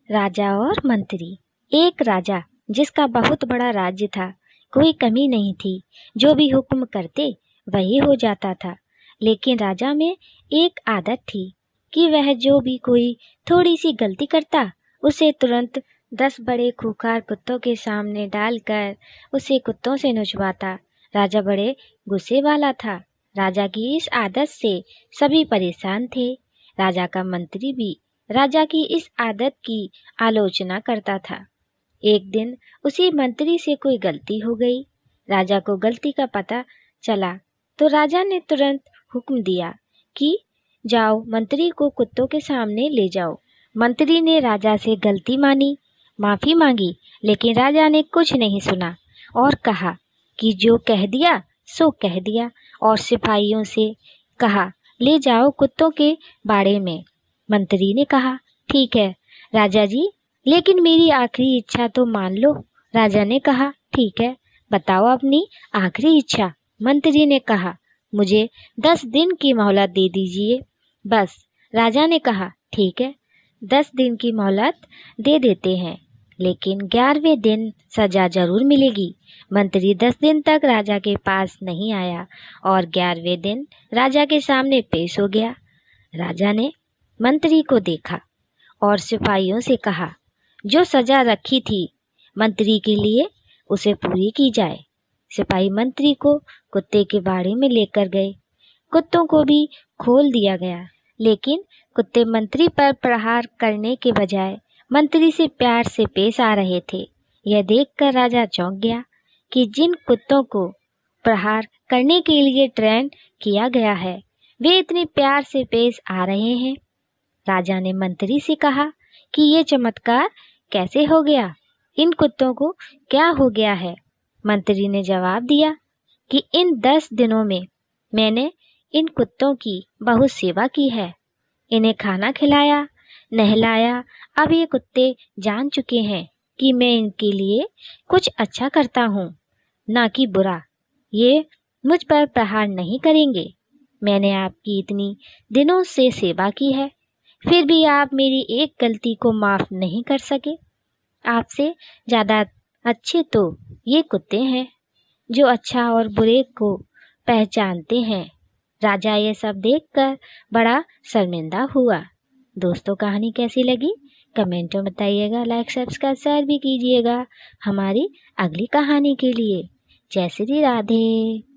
राजा और मंत्री। एक राजा जिसका बहुत बड़ा राज्य था, कोई कमी नहीं थी, जो भी हुक्म करते वही हो जाता था। लेकिन राजा में एक आदत थी कि वह जो भी कोई थोड़ी सी गलती करता उसे तुरंत 10 बड़े खूंखार कुत्तों के सामने डालकर उसे कुत्तों से नोचवाता। राजा बड़े गुस्से वाला था। राजा की इस आदत से सभी परेशान थे। राजा का मंत्री भी राजा की इस आदत की आलोचना करता था। एक दिन उसी मंत्री से कोई गलती हो गई। राजा को गलती का पता चला तो राजा ने तुरंत हुक्म दिया कि जाओ, मंत्री को कुत्तों के सामने ले जाओ। मंत्री ने राजा से गलती मानी, माफी मांगी, लेकिन राजा ने कुछ नहीं सुना और कहा कि जो कह दिया सो कह दिया, और सिपाहियों से कहा ले जाओ कुत्तों के बाड़े में। मंत्री ने कहा ठीक है राजा जी, लेकिन मेरी आखिरी इच्छा तो मान लो। राजा ने कहा ठीक है, बताओ अपनी आखिरी इच्छा। मंत्री ने कहा मुझे 10 दिन की मोहलत दे दीजिए बस। राजा ने कहा ठीक है, 10 दिन की मोहलत दे देते हैं, लेकिन 11वें दिन सजा जरूर मिलेगी। मंत्री 10 दिन तक राजा के पास नहीं आया और 11वें दिन राजा के सामने पेश हो गया। राजा ने मंत्री को देखा और सिपाहियों से कहा जो सजा रखी थी मंत्री के लिए उसे पूरी की जाए। सिपाही मंत्री को कुत्ते के बाड़े में लेकर गए। कुत्तों को भी खोल दिया गया, लेकिन कुत्ते मंत्री पर प्रहार करने के बजाय मंत्री से प्यार से पेश आ रहे थे। यह देखकर राजा चौंक गया कि जिन कुत्तों को प्रहार करने के लिए ट्रेन किया गया है वे इतने प्यार से पेश आ रहे हैं। राजा ने मंत्री से कहा कि ये चमत्कार कैसे हो गया, इन कुत्तों को क्या हो गया है। मंत्री ने जवाब दिया कि इन 10 दिनों में मैंने इन कुत्तों की बहुत सेवा की है, इन्हें खाना खिलाया, नहलाया। अब ये कुत्ते जान चुके हैं कि मैं इनके लिए कुछ अच्छा करता हूँ, ना कि बुरा। ये मुझ पर प्रहार नहीं करेंगे। मैंने आपकी इतनी दिनों से सेवा की है, फिर भी आप मेरी एक गलती को माफ़ नहीं कर सके। आपसे ज़्यादा अच्छे तो ये कुत्ते हैं जो अच्छा और बुरे को पहचानते हैं। राजा ये सब देखकर बड़ा शर्मिंदा हुआ। दोस्तों, कहानी कैसी लगी कमेंट में बताइएगा। लाइक सब्सक्राइब शेयर भी कीजिएगा हमारी अगली कहानी के लिए। जय श्री राधे।